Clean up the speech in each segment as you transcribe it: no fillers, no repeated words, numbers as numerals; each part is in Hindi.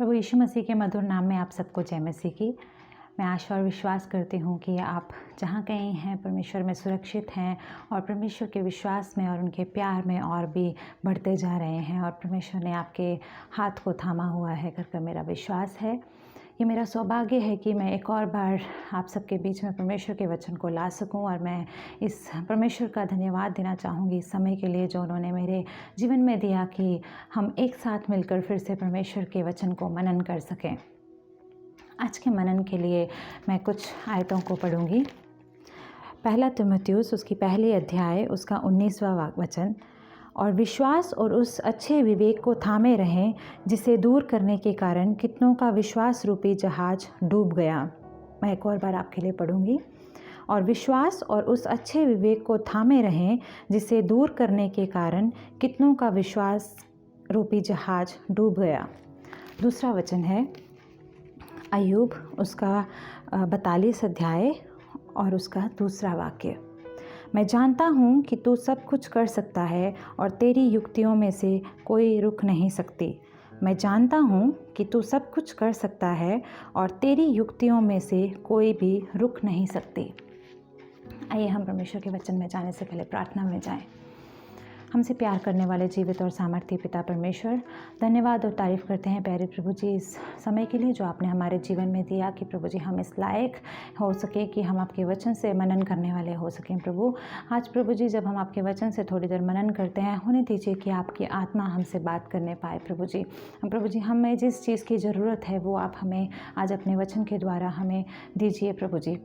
प्रभु यीशु मसीह के मधुर नाम में आप सबको जय मसीह की। मैं आशा और विश्वास करती हूँ कि आप जहाँ कहीं हैं परमेश्वर में सुरक्षित हैं और परमेश्वर के विश्वास में और उनके प्यार में और भी बढ़ते जा रहे हैं और परमेश्वर ने आपके हाथ को थामा हुआ है कर मेरा विश्वास है। ये मेरा सौभाग्य है कि मैं एक और बार आप सबके बीच में परमेश्वर के वचन को ला सकूं और मैं इस परमेश्वर का धन्यवाद देना चाहूँगी इस समय के लिए जो उन्होंने मेरे जीवन में दिया कि हम एक साथ मिलकर फिर से परमेश्वर के वचन को मनन कर सकें। आज के मनन के लिए मैं कुछ आयतों को पढ़ूँगी। पहला तीमुथियुस उसकी पहली अध्याय उसका 19वां वचन, और विश्वास और उस अच्छे विवेक को थामे रहें जिसे दूर करने के कारण कितनों का विश्वास रूपी जहाज डूब गया। मैं एक और बार आपके लिए पढ़ूंगी। और विश्वास और उस अच्छे विवेक को थामे रहें जिसे दूर करने के कारण कितनों का विश्वास रूपी जहाज डूब गया। दूसरा वचन है अय्यूब उसका 42 अध्याय और उसका दूसरा वाक्य, मैं जानता हूँ कि तू सब कुछ कर सकता है और तेरी युक्तियों में से कोई रुक नहीं सकती। मैं जानता हूँ कि तू सब कुछ कर सकता है और तेरी युक्तियों में से कोई भी रुक नहीं सकती। आइए हम परमेश्वर के वचन में जाने से पहले प्रार्थना में जाएं। हमसे प्यार करने वाले जीवित और सामर्थ्य पिता परमेश्वर, धन्यवाद और तारीफ़ करते हैं प्यारे प्रभु जी इस समय के लिए जो आपने हमारे जीवन में दिया कि प्रभु जी हम इस लायक हो सके कि हम आपके वचन से मनन करने वाले हो सकें। प्रभु आज प्रभु जी जब हम आपके वचन से थोड़ी देर मनन करते हैं, होने दीजिए कि आपकी आत्मा हमसे बात करने पाए। प्रभु जी हमें जिस चीज़ की ज़रूरत है वो आप हमें आज अपने वचन के द्वारा हमें दीजिए। प्रभु जी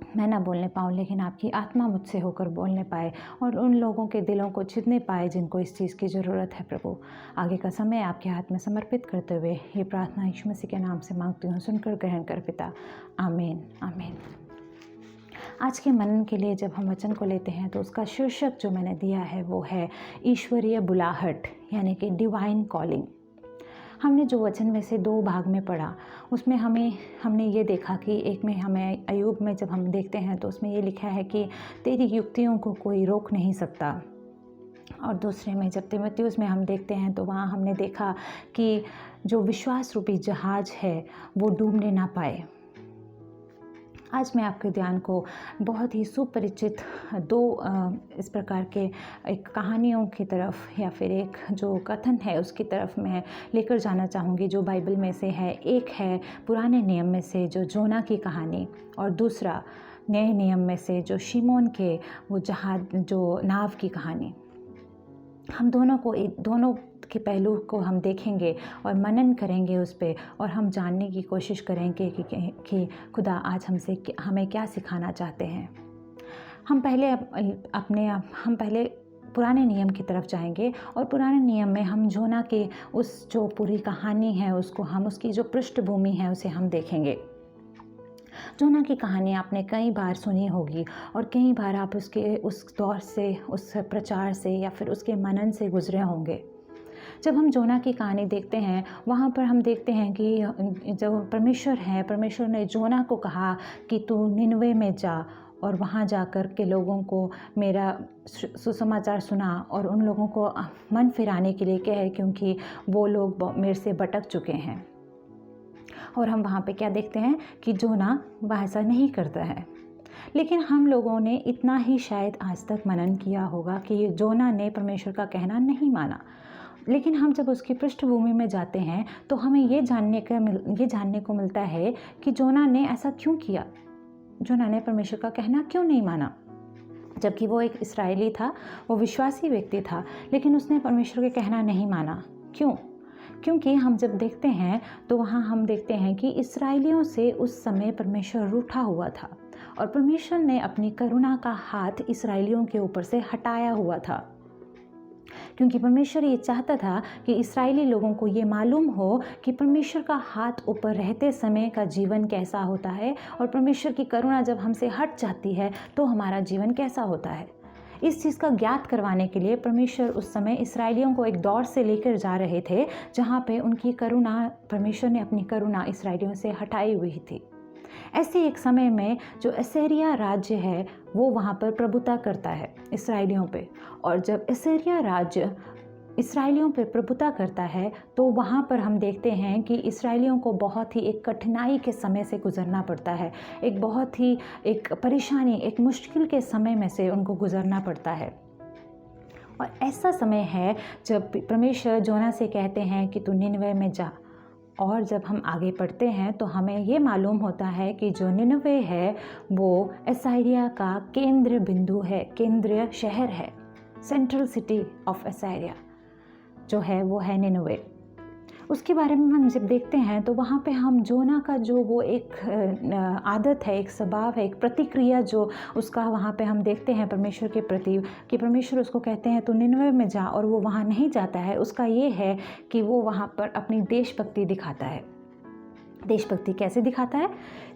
मैं ना बोलने पाऊँ लेकिन आपकी आत्मा मुझसे होकर बोलने पाए और उन लोगों के दिलों को छीनने पाए जिनको इस चीज़ की ज़रूरत है। प्रभु आगे का समय आपके हाथ में समर्पित करते हुए ये प्रार्थना यीशु मसीह के नाम से मांगती हूँ, सुनकर ग्रहण कर पिता, आमीन आमीन। आज के मनन के लिए जब हम वचन को लेते हैं तो उसका शीर्षक जो मैंने दिया है वो है ईश्वरीय बुलाहट, यानी कि डिवाइन कॉलिंग। हमने जो वचन में से 2 भाग में पढ़ा उसमें हमने ये देखा कि एक में हमें अय्यूब में जब हम देखते हैं तो उसमें ये लिखा है कि तेरी युक्तियों को कोई रोक नहीं सकता, और दूसरे में जब तीमुथियुस में हम देखते हैं तो वहाँ हमने देखा कि जो विश्वास रूपी जहाज है वो डूबने ना पाए। आज मैं आपके ध्यान को बहुत ही सुपरिचित 2 इस प्रकार के एक कहानियों की तरफ या फिर एक जो कथन है उसकी तरफ मैं लेकर जाना चाहूँगी जो बाइबल में से है। एक है पुराने नियम में से जो जोना की कहानी, और दूसरा नए नियम में से जो शिमोन के वो जहाज जो नाव की कहानी। हम दोनों के पहलू को हम देखेंगे और मनन करेंगे उस पर, और हम जानने की कोशिश करेंगे कि खुदा आज हमें क्या सिखाना चाहते हैं। हम पहले पुराने नियम की तरफ जाएंगे और पुराने नियम में हम जोना के उस जो पूरी कहानी है उसको हम उसकी जो पृष्ठभूमि है उसे हम देखेंगे। जोना की कहानी आपने कई बार सुनी होगी और कई बार आप उस दौर से, उस प्रचार से या फिर उसके मनन से गुजरे होंगे। जब हम जोना की कहानी देखते हैं वहाँ पर हम देखते हैं कि जब परमेश्वर ने जोना को कहा कि तू निनवे में जा और वहाँ जाकर के लोगों को मेरा सुसमाचार सुना और उन लोगों को मन फिराने के लिए कहे क्योंकि वो लोग मेरे से भटक चुके हैं। और हम वहाँ पे क्या देखते हैं कि जोना वह ऐसा नहीं करता है। लेकिन हम लोगों ने इतना ही शायद आज तक मनन किया होगा कि जोना ने परमेश्वर का कहना नहीं माना। लेकिन हम जब उसकी पृष्ठभूमि में जाते हैं तो हमें ये जानने को मिलता है कि जोना ने ऐसा क्यों किया। जोना ने परमेश्वर का कहना क्यों नहीं माना, जबकि वो एक इस्राएली था, वो विश्वासी व्यक्ति था, लेकिन उसने परमेश्वर के कहना नहीं माना। क्यों? क्योंकि हम जब देखते हैं तो वहाँ हम देखते हैं कि इस्राएलियों से उस समय परमेश्वर रूठा हुआ था और परमेश्वर ने अपनी करुणा का हाथ इस्राएलियों के ऊपर से हटाया हुआ था, क्योंकि परमेश्वर ये चाहता था कि इस्राएली लोगों को ये मालूम हो कि परमेश्वर का हाथ ऊपर रहते समय का जीवन कैसा होता है और परमेश्वर की करुणा जब हमसे हट जाती है तो हमारा जीवन कैसा होता है। इस चीज़ का ज्ञात करवाने के लिए परमेश्वर उस समय इस्राएलियों को एक दौर से लेकर जा रहे थे जहाँ पे उनकी करुणा, परमेश्वर ने अपनी करुणा इस्राएलियों से हटाई हुई थी। ऐसे एक समय में जो असीरिया राज्य है वो वहाँ पर प्रभुता करता है इस्राएलियों पे, और जब असीरिया राज्य इसराइलियों पर प्रभुता करता है, तो वहाँ पर हम देखते हैं कि इसराइलियों को बहुत ही एक कठिनाई के समय से गुज़रना पड़ता है, एक बहुत ही एक परेशानी, एक मुश्किल के समय में से उनको गुज़रना पड़ता है। और ऐसा समय है जब परमेश्वर जोना से कहते हैं कि तू निनवे में जा। और जब हम आगे पढ़ते हैं तो हमें ये मालूम होता है कि जो निनवे है वो असीरिया का केंद्र बिंदु है, केंद्रीय शहर है। सेंट्रल सिटी ऑफ असीरिया जो है वो है निनवे। उसके बारे में हम जब देखते हैं तो वहाँ पे हम जोना का जो वो एक आदत है, एक स्वभाव है, एक प्रतिक्रिया जो उसका वहाँ पे हम देखते हैं परमेश्वर के प्रति, कि परमेश्वर उसको कहते हैं तो निनवे में जा, और वो वहाँ नहीं जाता है। उसका ये है कि वो वहाँ पर अपनी देशभक्ति दिखाता है। देशभक्ति कैसे दिखाता है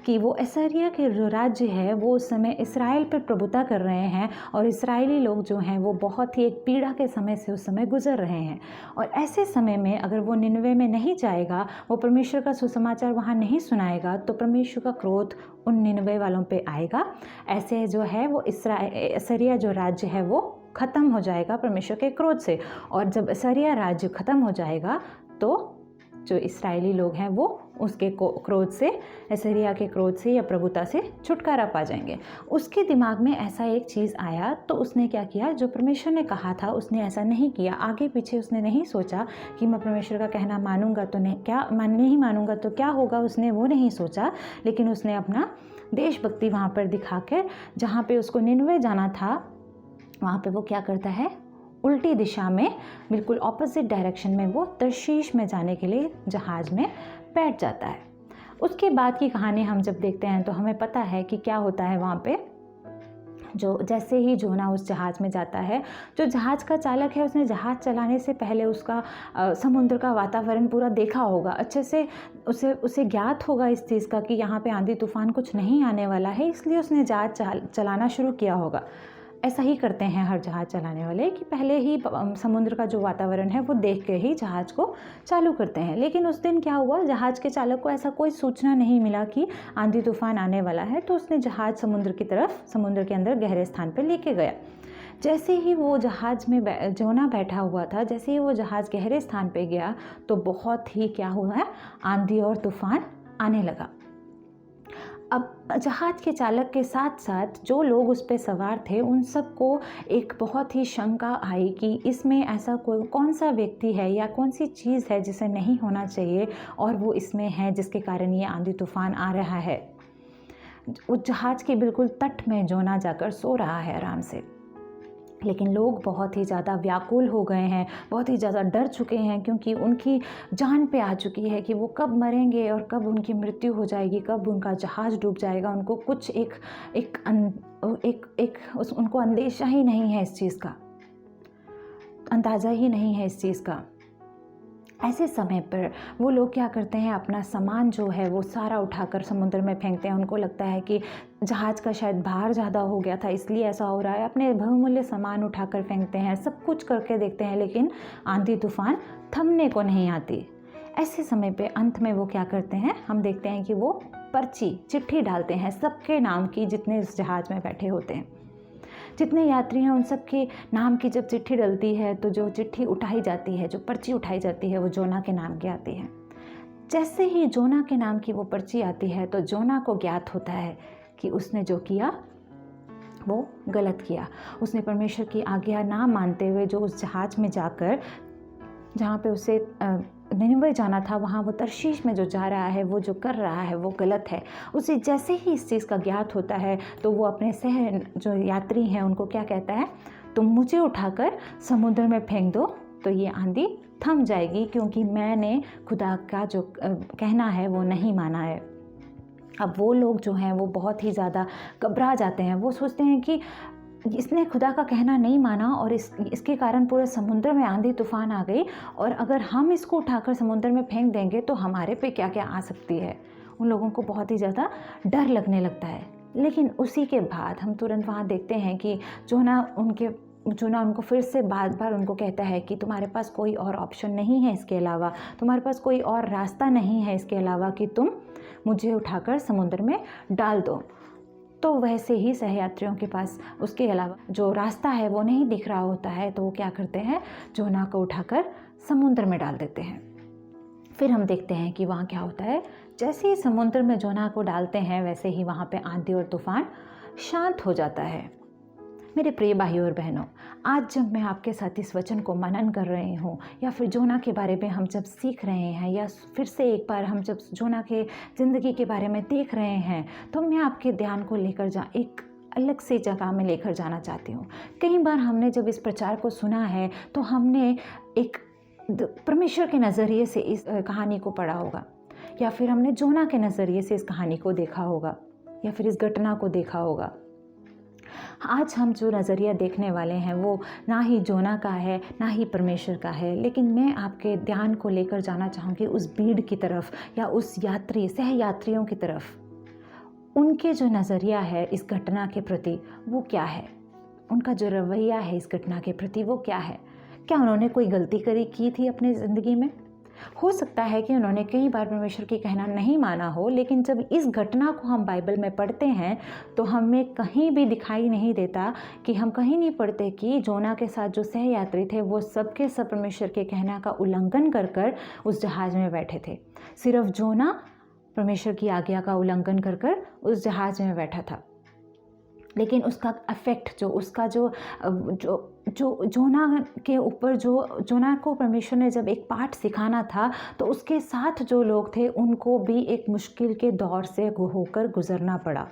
कि वो असीरिया के जो राज्य है वो उस समय इसराइल पर प्रभुता कर रहे हैं, और इसराइली लोग जो हैं वो बहुत ही एक पीड़ा के समय से उस समय गुजर रहे हैं। और ऐसे समय में अगर वो निनवे में नहीं जाएगा, वो परमेश्वर का सुसमाचार वहाँ नहीं सुनाएगा, तो परमेश्वर का क्रोध उन निनवे वालों पे आएगा। ऐसे जो है वो असीरिया जो राज्य है वो ख़त्म हो जाएगा परमेश्वर के क्रोध से। और जब असीरिया राज्य ख़त्म हो जाएगा तो जो इस्राएली लोग हैं वो उसके क्रोध से, असीरिया के क्रोध से या प्रभुता से छुटकारा पा जाएंगे। उसके दिमाग में ऐसा एक चीज़ आया, तो उसने क्या किया, जो परमेश्वर ने कहा था उसने ऐसा नहीं किया। आगे पीछे उसने नहीं सोचा कि मैं परमेश्वर का कहना मानूंगा तो नहीं मानूंगा तो क्या होगा, उसने वो नहीं सोचा। लेकिन उसने अपना देशभक्ति वहाँ पर दिखाकर, जहाँ पे उसको निनवे जाना था, वहाँ पे वो क्या करता है, उल्टी दिशा में, बिल्कुल ऑपोजिट डायरेक्शन में वो तर्शीश में जाने के लिए जहाज़ में बैठ जाता है। उसके बाद की कहानी हम जब देखते हैं तो हमें पता है कि क्या होता है वहाँ पे। जो जैसे ही जोना उस जहाज़ में जाता है, जो जहाज़ का चालक है उसने जहाज़ चलाने से पहले उसका समुद्र का वातावरण पूरा देखा होगा, अच्छे से उसे ज्ञात होगा इस चीज़ का कि यहाँ पे आंधी तूफान कुछ नहीं आने वाला है, इसलिए उसने जहाज़ चलाना शुरू किया होगा। ऐसा ही करते हैं हर जहाज़ चलाने वाले कि पहले ही समुद्र का जो वातावरण है वो देख के ही जहाज़ को चालू करते हैं। लेकिन उस दिन क्या हुआ, जहाज़ के चालक को ऐसा कोई सूचना नहीं मिला कि आंधी तूफान आने वाला है, तो उसने जहाज़ समुद्र के अंदर गहरे स्थान पर लेके गया। जैसे ही वो जहाज़ में जोना बैठा हुआ था, जैसे ही वो जहाज़ गहरे स्थान पे गया तो बहुत ही क्या हुआ है, आंधी और तूफान आने लगा। अब जहाज़ के चालक के साथ साथ जो लोग उस पे सवार थे उन सबको एक बहुत ही शंका आई कि इसमें ऐसा कौन सा व्यक्ति है या कौन सी चीज़ है जिसे नहीं होना चाहिए और वो इसमें है, जिसके कारण ये आंधी तूफान आ रहा है। उस जहाज़ के बिल्कुल तट में जोना जाकर सो रहा है आराम से। लेकिन लोग बहुत ही ज़्यादा व्याकुल हो गए हैं, बहुत ही ज़्यादा डर चुके हैं, क्योंकि उनकी जान पे आ चुकी है कि वो कब मरेंगे और कब उनकी मृत्यु हो जाएगी, कब उनका जहाज़ डूब जाएगा। उनको कुछ उनको अंदेशा ही नहीं है इस चीज़ का, अंदाज़ा ही नहीं है इस चीज़ का। ऐसे समय पर वो लोग क्या करते हैं, अपना सामान जो है वो सारा उठाकर समुद्र में फेंकते हैं। उनको लगता है कि जहाज़ का शायद भार ज़्यादा हो गया था इसलिए ऐसा हो रहा है। अपने बहुमूल्य सामान उठाकर फेंकते हैं, सब कुछ करके देखते हैं, लेकिन आंधी तूफान थमने को नहीं आती। ऐसे समय पे अंत में वो क्या करते हैं, हम देखते हैं कि वो चिट्ठी डालते हैं सबके नाम की, जितने इस जहाज़ में बैठे होते हैं, जितने यात्री हैं उन सब के नाम की जब चिट्ठी डलती है तो जो चिट्ठी उठाई जाती है, जो पर्ची उठाई जाती है, वो जोना के नाम की आती है। जैसे ही जोना के नाम की वो पर्ची आती है तो जोना को ज्ञात होता है कि उसने जो किया वो गलत किया। उसने परमेश्वर की आज्ञा ना मानते हुए जो उस जहाज़ में जाकर, जहाँ पे उसे निनवे जाना था, वहाँ वो तर्शीश में जो जा रहा है, वो जो कर रहा है वो गलत है। उसे जैसे ही इस चीज़ का ज्ञात होता है तो वो अपने जो यात्री हैं उनको क्या कहता है, तुम मुझे उठाकर समुद्र में फेंक दो तो ये आंधी थम जाएगी, क्योंकि मैंने खुदा का जो कहना है वो नहीं माना है। अब वो लोग जो हैं वो बहुत ही ज़्यादा घबरा जाते हैं। वो सोचते हैं कि इसने खुदा का कहना नहीं माना और इसके कारण पूरे समुद्र में आंधी तूफान आ गई, और अगर हम इसको उठाकर समुद्र में फेंक देंगे तो हमारे पे क्या क्या आ सकती है। उन लोगों को बहुत ही ज़्यादा डर लगने लगता है। लेकिन उसी के बाद हम तुरंत वहाँ देखते हैं कि जोना उनको फिर से बार उनको कहता है कि तुम्हारे पास कोई और ऑप्शन नहीं है इसके अलावा, तुम्हारे पास कोई और रास्ता नहीं है इसके अलावा कि तुम मुझे उठाकर समुद्र में डाल दो। तो वैसे ही सहयात्रियों के पास उसके अलावा जो रास्ता है वो नहीं दिख रहा होता है, तो वो क्या करते हैं, जोना को उठाकर समुद्र में डाल देते हैं। फिर हम देखते हैं कि वहाँ क्या होता है, जैसे ही समुद्र में जोना को डालते हैं वैसे ही वहाँ पे आंधी और तूफान शांत हो जाता है। मेरे प्रिय भाइयों और बहनों, आज जब मैं आपके साथ इस वचन को मनन कर रही हूँ, या फिर जोना के बारे में हम जब सीख रहे हैं, या फिर से एक बार हम जब जोना के ज़िंदगी के बारे में देख रहे हैं, तो मैं आपके ध्यान को लेकर एक अलग सी जगह में लेकर जाना चाहती हूँ। कई बार हमने जब इस प्रचार को सुना है तो हमने एक परमेश्वर के नज़रिए से इस कहानी को पढ़ा होगा, या फिर हमने जोना के नज़रिए से इस कहानी को देखा होगा, या फिर इस घटना को देखा होगा। आज हम जो नज़रिया देखने वाले हैं वो ना ही जोना का है ना ही परमेश्वर का है, लेकिन मैं आपके ध्यान को लेकर जाना चाहूँगी उस भीड़ की तरफ, या उस सहयात्रियों की तरफ। उनके जो नज़रिया है इस घटना के प्रति वो क्या है, उनका जो रवैया है इस घटना के प्रति वो क्या है। क्या उन्होंने कोई गलती की थी अपनी ज़िंदगी में? हो सकता है कि उन्होंने कई बार परमेश्वर की कहना नहीं माना हो, लेकिन जब इस घटना को हम बाइबल में पढ़ते हैं तो हमें कहीं भी दिखाई नहीं देता, कि हम कहीं नहीं पढ़ते कि जोना के साथ जो सहयात्री थे वो सबके सब परमेश्वर के कहना का उल्लंघन कर उस जहाज़ में बैठे थे। सिर्फ जोना परमेश्वर की आज्ञा का उल्लंघन कर उस जहाज़ में बैठा था, लेकिन उसका इफ़ेक्ट जो जोना के ऊपर, जो जोना को परमेश्वर ने जब एक पाठ सिखाना था तो उसके साथ जो लोग थे उनको भी एक मुश्किल के दौर से होकर गुजरना पड़ा।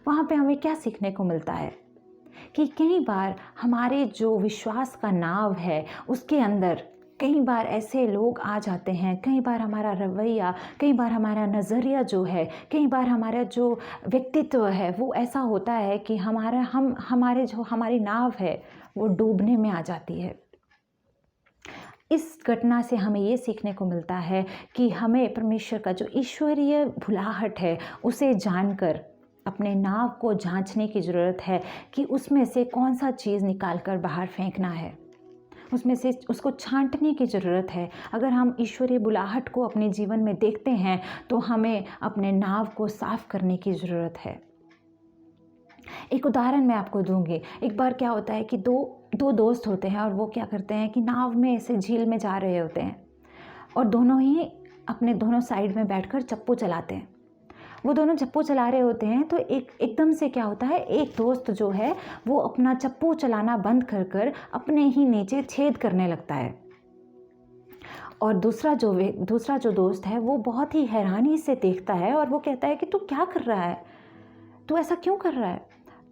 वहाँ पे हमें क्या सीखने को मिलता है कि कई बार हमारे जो विश्वास का नाव है उसके अंदर कई बार ऐसे लोग आ जाते हैं, कई बार हमारा रवैया, कई बार हमारा नज़रिया जो है, कई बार हमारा जो व्यक्तित्व है वो ऐसा होता है कि हमारी नाव है वो डूबने में आ जाती है। इस घटना से हमें ये सीखने को मिलता है कि हमें परमेश्वर का जो ईश्वरीय बुलाहट है उसे जानकर अपने नाव को जांचने की ज़रूरत है कि उसमें से कौन सा चीज़ निकाल कर बाहर फेंकना है, उसमें से उसको छांटने की ज़रूरत है। अगर हम ईश्वरीय बुलाहट को अपने जीवन में देखते हैं तो हमें अपने नाव को साफ करने की ज़रूरत है। एक उदाहरण मैं आपको दूंगी। एक बार क्या होता है कि दो दोस्त होते हैं और वो क्या करते हैं कि नाव में ऐसे झील में जा रहे होते हैं और दोनों ही अपने दोनों साइड में बैठकर चप्पू चलाते हैं। वो दोनों चप्पू चला रहे होते हैं तो एकदम से क्या होता है, एक दोस्त जो है वो अपना चप्पू चलाना बंद कर अपने ही नीचे छेद करने लगता है, और दूसरा जो दोस्त है वो बहुत ही हैरानी से देखता है और वो कहता है कि तू क्या कर रहा है, तू ऐसा क्यों कर रहा है।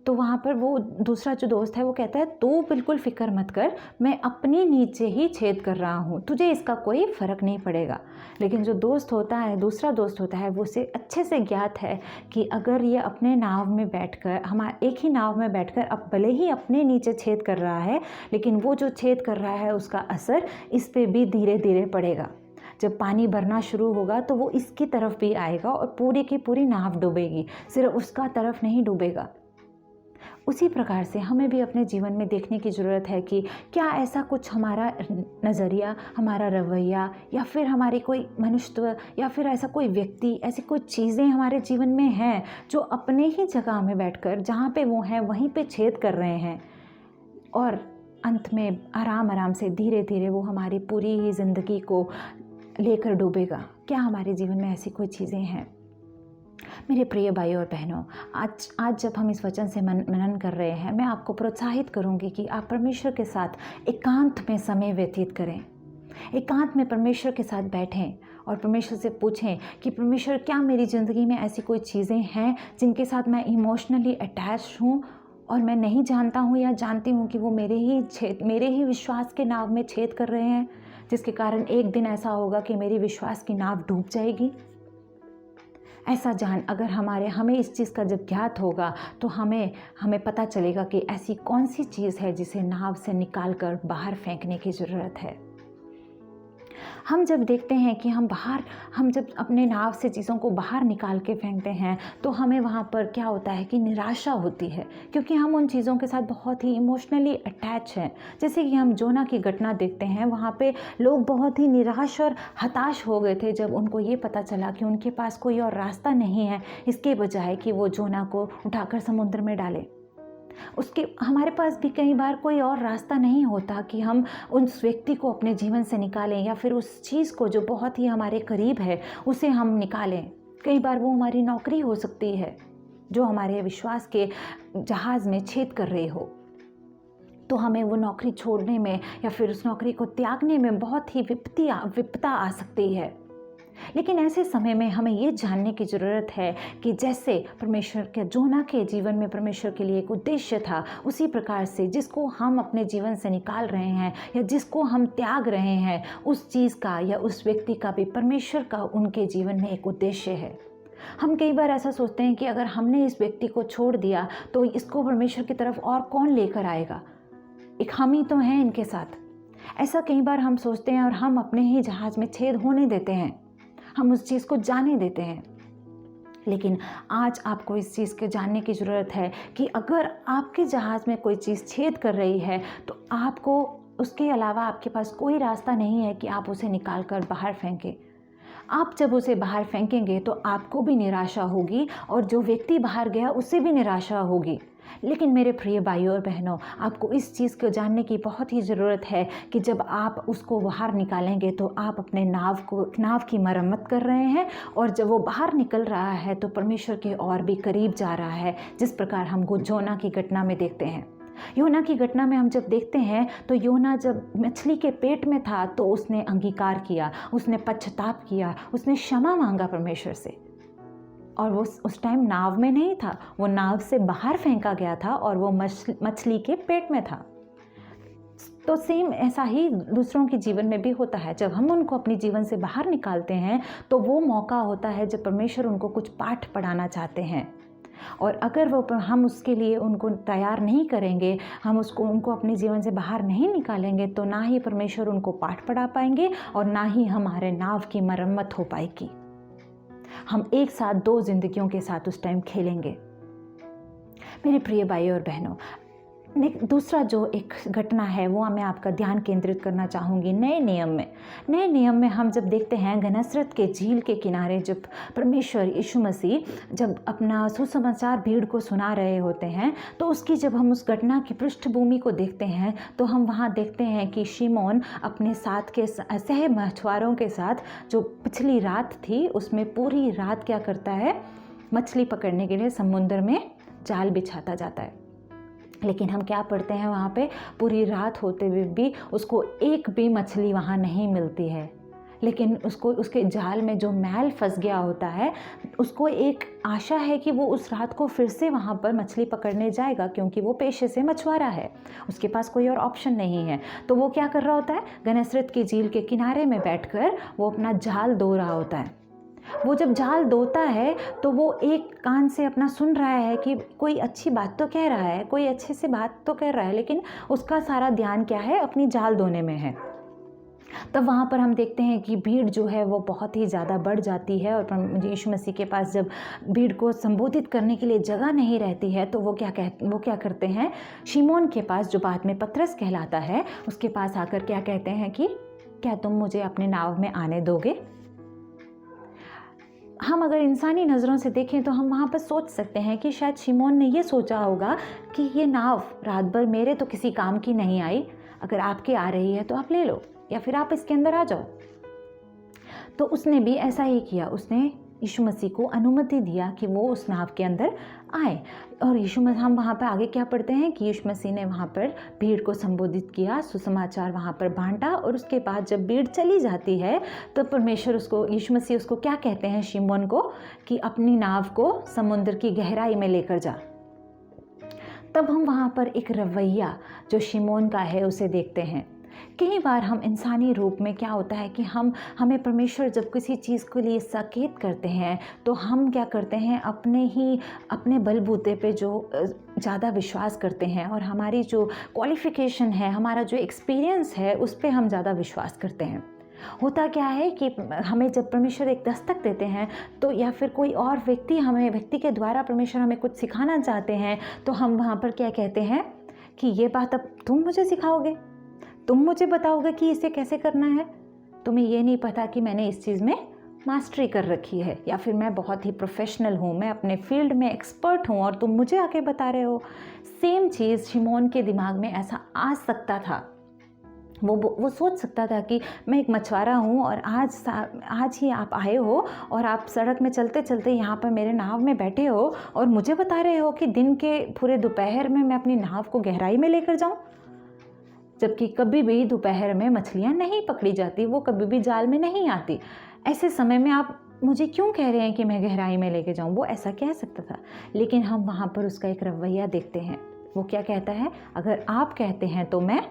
तो वहाँ पर वो दूसरा जो दोस्त है वो कहता है तू बिल्कुल फ़िक्र मत कर, मैं अपने नीचे ही छेद कर रहा हूँ, तुझे इसका कोई फ़र्क नहीं पड़ेगा। लेकिन जो दूसरा दोस्त होता है वो उसे अच्छे से ज्ञात है कि अगर ये अपने नाव में बैठकर एक ही नाव में बैठकर अब भले ही अपने नीचे छेद कर रहा है, लेकिन वो जो छेद कर रहा है उसका असर इस पे भी धीरे धीरे पड़ेगा। जब पानी भरना शुरू होगा तो वो इसकी तरफ भी आएगा और पूरी की पूरी नाव डूबेगी, सिर्फ उसका तरफ नहीं डूबेगा। उसी प्रकार से हमें भी अपने जीवन में देखने की ज़रूरत है कि क्या ऐसा कुछ हमारा नज़रिया, हमारा रवैया, या फिर हमारी कोई मनुष्यत्व, या फिर ऐसा कोई व्यक्ति, ऐसी कोई चीज़ें हमारे जीवन में हैं जो अपने ही जगह में बैठकर जहाँ पे वो हैं वहीं पे छेद कर रहे हैं, और अंत में आराम से धीरे धीरे वो हमारी पूरी ही ज़िंदगी को लेकर डूबेगा। क्या हमारे जीवन में ऐसी कोई चीज़ें हैं? मेरे प्रिय भाइयों और बहनों, आज जब हम इस वचन से मनन कर रहे हैं, मैं आपको प्रोत्साहित करूंगी कि आप परमेश्वर के साथ एकांत में समय व्यतीत करें। एकांत में परमेश्वर के साथ बैठें और परमेश्वर से पूछें कि परमेश्वर, क्या मेरी ज़िंदगी में ऐसी कोई चीज़ें हैं जिनके साथ मैं इमोशनली अटैच हूँ और मैं नहीं जानता हूँ या जानती हूँ कि वो मेरे ही विश्वास के नाव में छेद कर रहे हैं, जिसके कारण एक दिन ऐसा होगा कि मेरी विश्वास की नाव डूब जाएगी। अगर हमें इस चीज़ का जब ज्ञात होगा तो हमें पता चलेगा कि ऐसी कौन सी चीज़ है जिसे नाव से निकाल कर बाहर फेंकने की ज़रूरत है। हम जब देखते हैं कि हम जब अपने नाव से चीज़ों को बाहर निकाल के फेंकते हैं तो हमें वहाँ पर क्या होता है कि निराशा होती है, क्योंकि हम उन चीज़ों के साथ बहुत ही इमोशनली अटैच हैं। जैसे कि हम जोना की घटना देखते हैं, वहाँ पे लोग बहुत ही निराश और हताश हो गए थे जब उनको ये पता चला कि उनके पास कोई और रास्ता नहीं है, इसके बजाय कि वो जोना को उठाकर समुद्र में डालें। हमारे पास भी कई बार कोई और रास्ता नहीं होता कि हम उस व्यक्ति को अपने जीवन से निकालें, या फिर उस चीज़ को जो बहुत ही हमारे करीब है उसे हम निकालें। कई बार वो हमारी नौकरी हो सकती है जो हमारे विश्वास के जहाज़ में छेद कर रही हो, तो हमें वो नौकरी छोड़ने में या फिर उस नौकरी को त्यागने में बहुत ही विपत्ता आ सकती है। लेकिन ऐसे समय में हमें ये जानने की ज़रूरत है कि जैसे परमेश्वर के जोना के जीवन में परमेश्वर के लिए एक उद्देश्य था, उसी प्रकार से जिसको हम अपने जीवन से निकाल रहे हैं या जिसको हम त्याग रहे हैं, उस चीज़ का या उस व्यक्ति का भी परमेश्वर का उनके जीवन में एक उद्देश्य है। हम कई बार ऐसा सोचते हैं कि अगर हमने इस व्यक्ति को छोड़ दिया तो इसको परमेश्वर की तरफ और कौन लेकर आएगा, एक हम ही तो हैं इनके साथ। ऐसा कई बार हम सोचते हैं और हम अपने ही जहाज़ में छेद होने देते हैं, हम उस चीज़ को जाने देते हैं। लेकिन आज आपको इस चीज़ के जानने की ज़रूरत है कि अगर आपके जहाज़ में कोई चीज़ छेद कर रही है तो आपको उसके अलावा आपके पास कोई रास्ता नहीं है कि आप उसे निकाल कर बाहर फेंकें। आप जब उसे बाहर फेंकेंगे तो आपको भी निराशा होगी और जो व्यक्ति बाहर गया उसे भी निराशा होगी। लेकिन मेरे प्रिय भाइयों और बहनों, आपको इस चीज़ को जानने की बहुत ही ज़रूरत है कि जब आप उसको बाहर निकालेंगे तो आप अपने नाव की मरम्मत कर रहे हैं, और जब वो बाहर निकल रहा है तो परमेश्वर के और भी करीब जा रहा है, जिस प्रकार हम योना की घटना में देखते हैं। योना की घटना में हम जब देखते हैं तो योना जब मछली के पेट में था तो उसने अंगीकार किया, उसने पश्चाताप किया, उसने क्षमा मांगा परमेश्वर से। और वो उस टाइम नाव में नहीं था, वो नाव से बाहर फेंका गया था और वो मछली के पेट में था। तो सेम ऐसा ही दूसरों के जीवन में भी होता है। जब हम उनको अपने जीवन से बाहर निकालते हैं तो वो मौका होता है जब परमेश्वर उनको कुछ पाठ पढ़ाना चाहते हैं, और अगर हम उसके लिए उनको तैयार नहीं करेंगे, हम उनको अपने जीवन से बाहर नहीं निकालेंगे, तो ना ही परमेश्वर उनको पाठ पढ़ा पाएंगे और ना ही हमारे नाव की मरम्मत हो पाएगी। हम एक साथ दो जिंदगियों के साथ उस टाइम खेलेंगे। मेरे प्रिय भाइयों और बहनों, दूसरा जो एक घटना है वो मैं आपका ध्यान केंद्रित करना चाहूँगी नए नियम में हम जब देखते हैं गन्नेसरत के झील के किनारे जब परमेश्वर यीशु मसीह जब अपना सुसमाचार भीड़ को सुना रहे होते हैं, तो उसकी जब हम उस घटना की पृष्ठभूमि को देखते हैं तो हम वहाँ देखते हैं कि शिमोन अपने साथ के सह मछुआरों के साथ जो पिछली रात थी उसमें पूरी रात क्या करता है, मछली पकड़ने के लिए समुद्र में जाल बिछाता जाता है। लेकिन हम क्या पढ़ते हैं, वहाँ पे पूरी रात होते हुए भी उसको एक भी मछली वहाँ नहीं मिलती है। लेकिन उसके जाल में जो मैल फंस गया होता है, उसको एक आशा है कि वो उस रात को फिर से वहाँ पर मछली पकड़ने जाएगा, क्योंकि वो पेशे से मछुआरा है, उसके पास कोई और ऑप्शन नहीं है। तो वो क्या कर रहा होता है, गन्नेसरत की झील के किनारे में बैठकर वो अपना जाल धो रहा होता है। वो जब जाल धोता है तो वो एक कान से अपना सुन रहा है कि कोई अच्छी बात तो कह रहा है, कोई अच्छे से बात तो कह रहा है, लेकिन उसका सारा ध्यान क्या है, अपनी जाल धोने में है। तब वहाँ पर हम देखते हैं कि भीड़ जो है वो बहुत ही ज़्यादा बढ़ जाती है, और यीशु मसीह के पास जब भीड़ को संबोधित करने के लिए जगह नहीं रहती है तो वो क्या करते हैं, शिमोन के पास जो बाद में पतरस कहलाता है, उसके पास आकर क्या कहते हैं कि क्या तुम मुझे अपने नाव में आने दोगे। हम अगर इंसानी नज़रों से देखें तो हम वहाँ पर सोच सकते हैं कि शायद शिमोन ने ये सोचा होगा कि ये नाव रात भर मेरे तो किसी काम की नहीं आई, अगर आपके आ रही है तो आप ले लो या फिर आप इसके अंदर आ जाओ। तो उसने भी ऐसा ही किया, उसने यीशु मसीह को अनुमति दिया कि वो उस नाव के अंदर आए। और हम वहाँ पर आगे क्या पढ़ते हैं कि यीशु मसीह ने वहाँ पर भीड़ को संबोधित किया, सुसमाचार वहाँ पर बांटा, और उसके बाद जब भीड़ चली जाती है तो परमेश्वर यीशु मसीह उसको क्या कहते हैं, शिमोन को, कि अपनी नाव को समुद्र की गहराई में लेकर जा। तब हम वहाँ पर एक रवैया जो शिमोन का है उसे देखते हैं। कई बार हम इंसानी रूप में क्या होता है कि हमें परमेश्वर जब किसी चीज़ के लिए सकेत करते हैं तो हम क्या करते हैं, अपने बलबूते पे जो ज़्यादा विश्वास करते हैं, और हमारी जो क्वालिफ़िकेशन है, हमारा जो एक्सपीरियंस है, उस पे हम ज़्यादा विश्वास करते हैं। होता क्या है कि हमें जब परमेश्वर एक दस्तक देते हैं तो या फिर कोई और व्यक्ति के द्वारा परमेश्वर हमें कुछ सिखाना चाहते हैं, तो हम वहाँ पर क्या कहते हैं कि ये बात अब तुम मुझे सिखाओगे, तुम मुझे बताओगे कि इसे कैसे करना है। तुम्हें ये नहीं पता कि मैंने इस चीज़ में मास्टरी कर रखी है, या फिर मैं बहुत ही प्रोफेशनल हूँ, मैं अपने फील्ड में एक्सपर्ट हूँ और तुम मुझे आके बता रहे हो। सेम चीज़ शिमोन के दिमाग में ऐसा आ सकता था। वो सोच सकता था कि मैं एक मछुआरा हूँ और आज ही आप आए हो और आप सड़क में चलते चलते यहाँ पर मेरे नाव में बैठे हो और मुझे बता रहे हो कि दिन के पूरे दोपहर में मैं अपनी नाव को गहराई में लेकर जाऊँ, जबकि कभी भी दोपहर में मछलियाँ नहीं पकड़ी जाती, वो कभी भी जाल में नहीं आती। ऐसे समय में आप मुझे क्यों कह रहे हैं कि मैं गहराई में लेके जाऊँ? वो ऐसा कह सकता था, लेकिन हम वहाँ पर उसका एक रवैया देखते हैं। वो क्या कहता है, अगर आप कहते हैं तो मैं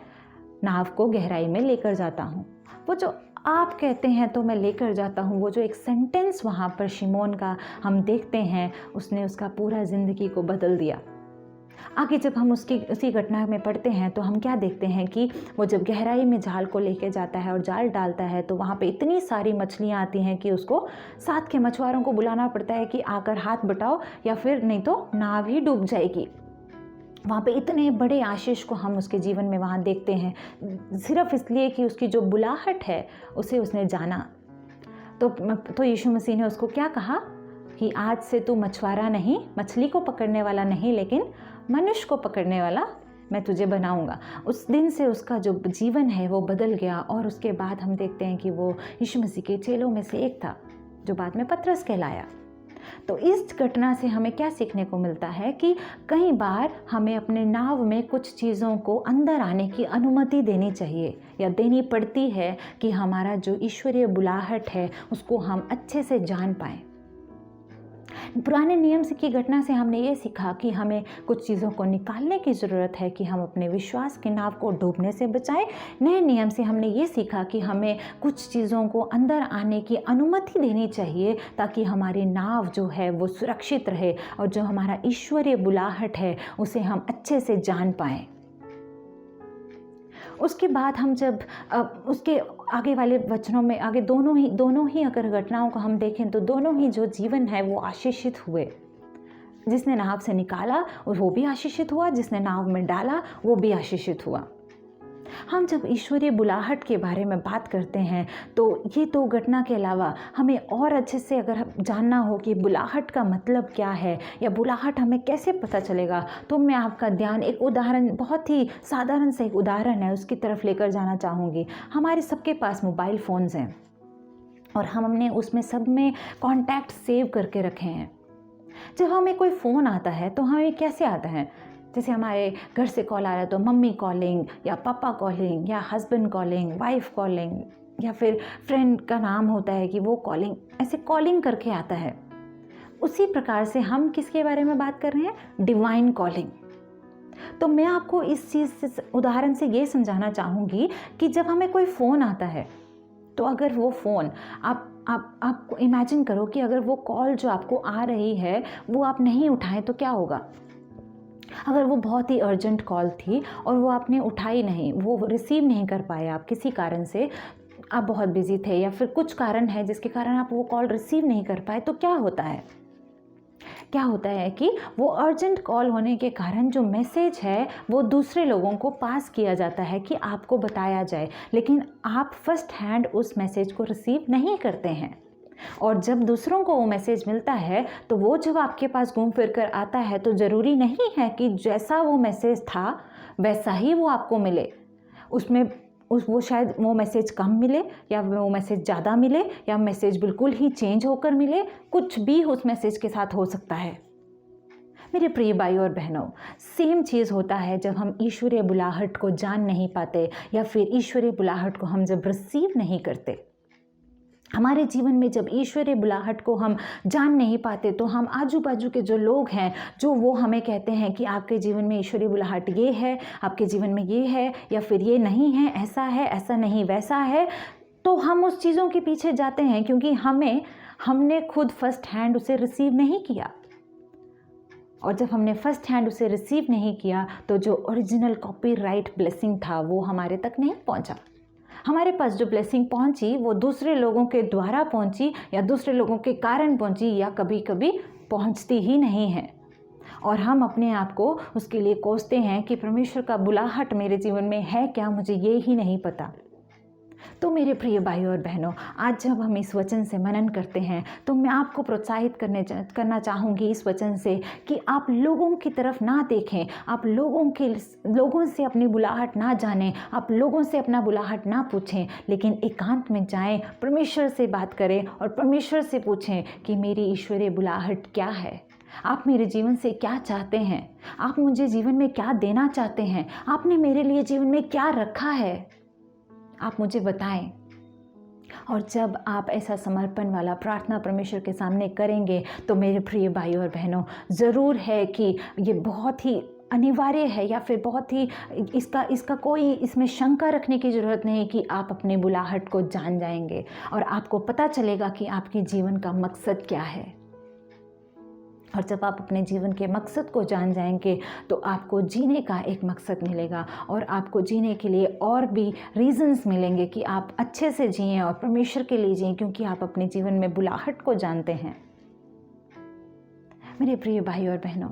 नाव को गहराई में लेकर जाता हूँ। वो जो आप कहते हैं तो मैं लेकर जाता हूँ, वो जो एक सेंटेंस वहाँ पर शिमोन का हम देखते हैं, उसने उसका पूरा ज़िंदगी को बदल दिया। आगे जब हम उसी घटना में पढ़ते हैं तो हम क्या देखते हैं कि वो जब गहराई में जाल को लेके जाता है और जाल डालता है तो वहाँ पे इतनी सारी मछलियाँ आती हैं कि उसको साथ के मछुआरों को बुलाना पड़ता है कि आकर हाथ बटाओ या फिर नहीं तो नाव ही डूब जाएगी। वहाँ पे इतने बड़े आशीष को हम उसके जीवन में वहाँ देखते हैं, सिर्फ इसलिए कि उसकी जो बुलाहट है उसे उसने जाना। तो यीशु मसीह ने उसको क्या कहा कि आज से तू मछुआरा नहीं, मछली को पकड़ने वाला नहीं, लेकिन मनुष्य को पकड़ने वाला मैं तुझे बनाऊंगा। उस दिन से उसका जो जीवन है वो बदल गया और उसके बाद हम देखते हैं कि वो यीशु मसीह के चेलों में से एक था जो बाद में पतरस कहलाया। तो इस घटना से हमें क्या सीखने को मिलता है कि कई बार हमें अपने नाव में कुछ चीज़ों को अंदर आने की अनुमति देनी चाहिए या देनी पड़ती है कि हमारा जो ईश्वरीय बुलाहट है उसको हम अच्छे से जान पाएं। पुराने नियम की घटना से हमने ये सीखा कि हमें कुछ चीज़ों को निकालने की ज़रूरत है कि हम अपने विश्वास के नाव को डूबने से बचाएं। नए नियम से हमने ये सीखा कि हमें कुछ चीज़ों को अंदर आने की अनुमति देनी चाहिए ताकि हमारी नाव जो है वो सुरक्षित रहे और जो हमारा ईश्वरीय बुलाहट है उसे हम अच्छे से जान पाएँ। उसके बाद हम जब उसके आगे वाले वचनों में आगे दोनों ही अगर घटनाओं को हम देखें तो दोनों ही जो जीवन है वो आशीषित हुए। जिसने नाव से निकाला वो भी आशीषित हुआ, जिसने नाव में डाला वो भी आशीषित हुआ। हम जब ईश्वरीय बुलाहट के बारे में बात करते हैं तो ये दो घटना के अलावा हमें और अच्छे से अगर जानना हो कि बुलाहट का मतलब क्या है या बुलाहट हमें कैसे पता चलेगा, तो मैं आपका ध्यान एक उदाहरण, बहुत ही साधारण से एक उदाहरण है उसकी तरफ लेकर जाना चाहूँगी। हमारे सबके पास मोबाइल फ़ोन्स हैं और हमने उसमें सब में कॉन्टैक्ट सेव करके रखे हैं। जब हमें कोई फ़ोन आता है तो हमें कैसे आता है, जैसे हमारे घर से कॉल आ रहा है तो मम्मी कॉलिंग या पापा कॉलिंग या हस्बैंड कॉलिंग, वाइफ कॉलिंग या फिर फ्रेंड का नाम होता है कि वो कॉलिंग, ऐसे कॉलिंग करके आता है। उसी प्रकार से हम किसके बारे में बात कर रहे हैं, डिवाइन कॉलिंग। तो मैं आपको इस चीज़ से उदाहरण से ये समझाना चाहूँगी कि जब हमें कोई फ़ोन आता है तो अगर वो फ़ोन आप इमेजिन करो कि अगर वो कॉल जो आपको आ रही है वो आप नहीं उठाएं तो क्या होगा। अगर वो बहुत ही अर्जेंट कॉल थी और वो आपने उठाई नहीं, वो रिसीव नहीं कर पाए आप किसी कारण से, आप बहुत बिजी थे या फिर कुछ कारण है जिसके कारण आप वो कॉल रिसीव नहीं कर पाए, तो क्या होता है कि वो अर्जेंट कॉल होने के कारण जो मैसेज है वो दूसरे लोगों को पास किया जाता है कि आपको बताया जाए, लेकिन आप फर्स्ट हैंड उस मैसेज को रिसीव नहीं करते हैं। और जब दूसरों को वो मैसेज मिलता है तो वो जब आपके पास घूम फिर कर आता है तो ज़रूरी नहीं है कि जैसा वो मैसेज था वैसा ही वो आपको मिले। वो शायद वो मैसेज कम मिले या वो मैसेज ज़्यादा मिले या मैसेज बिल्कुल ही चेंज होकर मिले, कुछ भी उस मैसेज के साथ हो सकता है। मेरे प्रिय भाई और बहनों, सेम चीज़ होता है जब हम ईश्वरीय बुलाहट को जान नहीं पाते या फिर ईश्वरीय बुलाहट को हम जब रिसीव नहीं करते। हमारे जीवन में जब ईश्वरीय बुलाहट को हम जान नहीं पाते तो हम आजू बाजू के जो लोग हैं जो वो हमें कहते हैं कि आपके जीवन में ईश्वरीय बुलाहट ये है, आपके जीवन में ये है या फिर ये नहीं है, ऐसा नहीं वैसा है, तो हम उस चीज़ों के पीछे जाते हैं क्योंकि हमने खुद फर्स्ट हैंड उसे रिसीव नहीं किया। और जब हमने फर्स्ट हैंड उसे रिसीव नहीं किया तो जो ओरिजिनल कॉपीराइट ब्लेसिंग था वो हमारे तक नहीं पहुंचा। हमारे पास जो ब्लेसिंग पहुंची वो दूसरे लोगों के द्वारा पहुंची या दूसरे लोगों के कारण पहुंची या कभी कभी पहुंचती ही नहीं है। और हम अपने आप को उसके लिए कोसते हैं कि परमेश्वर का बुलाहट मेरे जीवन में है क्या, मुझे ये ही नहीं पता। तो मेरे प्रिय भाइयों और बहनों, आज जब हम इस वचन से मनन करते हैं तो मैं आपको प्रोत्साहित करना चाहूँगी इस वचन से कि आप लोगों की तरफ ना देखें, आप लोगों से अपनी बुलाहट ना जानें, आप लोगों से अपना बुलाहट ना पूछें, लेकिन एकांत में जाएं, परमेश्वर से बात करें और परमेश्वर से पूछें कि मेरी ईश्वरीय बुलाहट क्या है, आप मेरे जीवन से क्या चाहते हैं, आप मुझे जीवन में क्या देना चाहते हैं, आपने मेरे लिए जीवन में क्या रखा है, आप मुझे बताएं। और जब आप ऐसा समर्पण वाला प्रार्थना परमेश्वर के सामने करेंगे तो मेरे प्रिय भाइयों और बहनों, ज़रूर है कि ये बहुत ही अनिवार्य है या फिर बहुत ही इसका कोई इसमें शंका रखने की ज़रूरत नहीं कि आप अपने बुलाहट को जान जाएंगे और आपको पता चलेगा कि आपके जीवन का मकसद क्या है। और जब आप अपने जीवन के मकसद को जान जाएंगे तो आपको जीने का एक मकसद मिलेगा और आपको जीने के लिए और भी रीजंस मिलेंगे कि आप अच्छे से जिएं और परमेश्वर के लिए जिएं, क्योंकि आप अपने जीवन में बुलाहट को जानते हैं। मेरे प्रिय भाई और बहनों,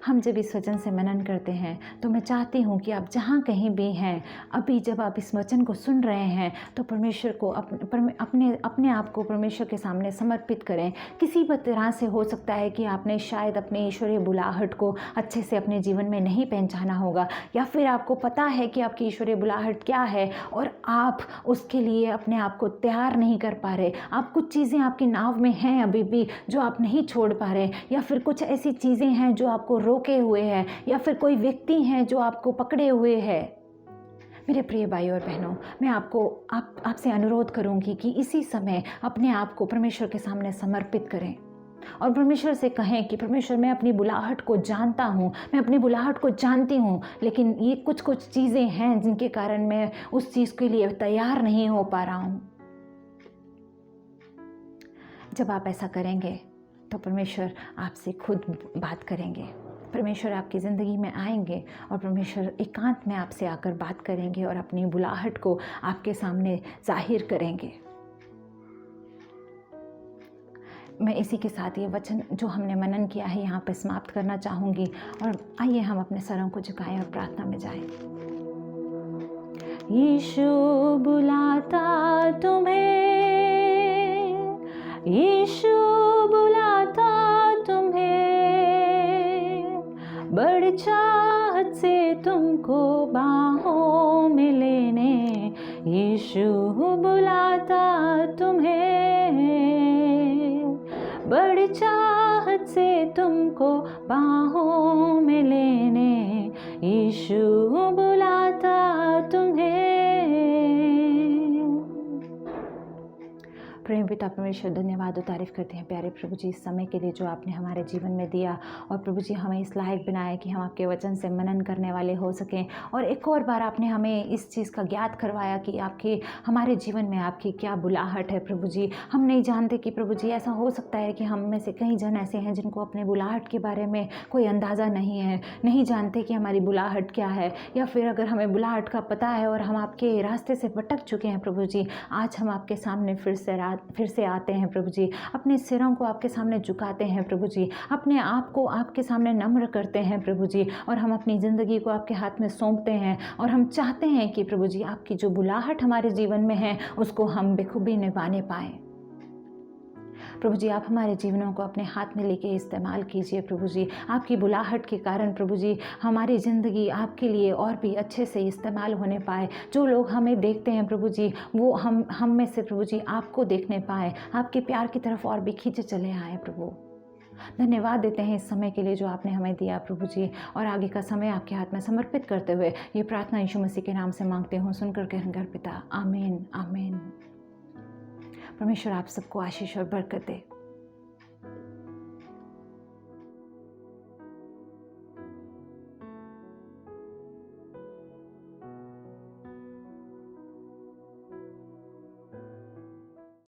हम जब इस वचन से मनन करते हैं तो मैं चाहती हूँ कि आप जहाँ कहीं भी हैं, अभी जब आप इस वचन को सुन रहे हैं तो परमेश्वर को अपने आप को परमेश्वर के सामने समर्पित करें। किसी भी तरह से हो सकता है कि आपने शायद अपने ईश्वरीय बुलाहट को अच्छे से अपने जीवन में नहीं पहचाना होगा, या फिर आपको पता है कि आपकी ईश्वरीय बुलाहट क्या है और आप उसके लिए अपने आप को तैयार नहीं कर पा रहे। आप कुछ चीज़ें आपकी नाव में हैं अभी भी जो आप नहीं छोड़ पा रहे, या फिर कुछ ऐसी चीज़ें हैं जो आपको रोके हुए हैं, या फिर कोई व्यक्ति हैं जो आपको पकड़े हुए हैं। मेरे प्रिय भाइयों और बहनों, मैं आपसे अनुरोध करूंगी कि इसी समय अपने आप को परमेश्वर के सामने समर्पित करें और परमेश्वर से कहें कि परमेश्वर, मैं अपनी बुलाहट को जानता हूँ, मैं अपनी बुलाहट को जानती हूँ, लेकिन ये कुछ चीज़ें हैं जिनके कारण मैं उस चीज़ के लिए तैयार नहीं हो पा रहा हूँ। जब आप ऐसा करेंगे तो परमेश्वर आपसे खुद बात करेंगे, परमेश्वर आपकी ज़िंदगी में आएंगे और परमेश्वर एकांत में आपसे आकर बात करेंगे और अपनी बुलाहट को आपके सामने जाहिर करेंगे। मैं इसी के साथ ये वचन जो हमने मनन किया है यहाँ पर समाप्त करना चाहूँगी, और आइए हम अपने सरों को झुकाएं और प्रार्थना में जाएं। यीशु बुलाता तुम्हें, यीशु बुलाता तुम्हें, बड़ी चाहत से तुमको बाहों में लेने, यीशु बुलाता तुम्हें, बड़ी चाहत से तुमको बाहों में लेने, यीशु बुलाता तुम्हें। प्रेम पिता परमेश्वर, धन्यवाद और तारीफ़ करते हैं प्यारे प्रभु जी इस समय के लिए जो आपने हमारे जीवन में दिया, और प्रभु जी हमें इस लायक बनाया कि हम आपके वचन से मनन करने वाले हो सकें। और एक और बार आपने हमें इस चीज़ का ज्ञात करवाया कि आपकी हमारे जीवन में आपकी क्या बुलाहट है। प्रभु जी हम नहीं जानते कि प्रभु जी ऐसा हो सकता है कि हम में से कई जन ऐसे हैं जिनको अपने बुलाहट के बारे में कोई अंदाज़ा नहीं है, नहीं जानते कि हमारी बुलाहट क्या है, या फिर अगर हमें बुलाहट का पता है और हम आपके रास्ते से भटक चुके हैं प्रभु जी, आज हम आपके सामने फिर से आते हैं प्रभु जी, अपने सिरों को आपके सामने झुकाते हैं प्रभु जी, अपने आप को आपके सामने नम्र करते हैं प्रभु जी, और हम अपनी ज़िंदगी को आपके हाथ में सौंपते हैं। और हम चाहते हैं कि प्रभु जी आपकी जो बुलाहट हमारे जीवन में है उसको हम बेखूबी निभाने पाएँ। प्रभु जी आप हमारे जीवनों को अपने हाथ में लेके इस्तेमाल कीजिए प्रभु जी। आपकी बुलाहट के कारण प्रभु जी हमारी ज़िंदगी आपके लिए और भी अच्छे से इस्तेमाल होने पाए। जो लोग हमें देखते हैं प्रभु जी वो हम में से प्रभु जी आपको देखने पाए, आपके प्यार की तरफ और भी खींचे चले आए प्रभु। धन्यवाद देते हैं इस समय के लिए जो आपने हमें दिया प्रभु जी, और आगे का समय आपके हाथ में समर्पित करते हुए ये प्रार्थना यीशु मसीह के नाम से मांगते हूँ, सुनकर के घर पिता, आमीन आमीन। परमेश्वर आप सबको आशीष और बरकत दे।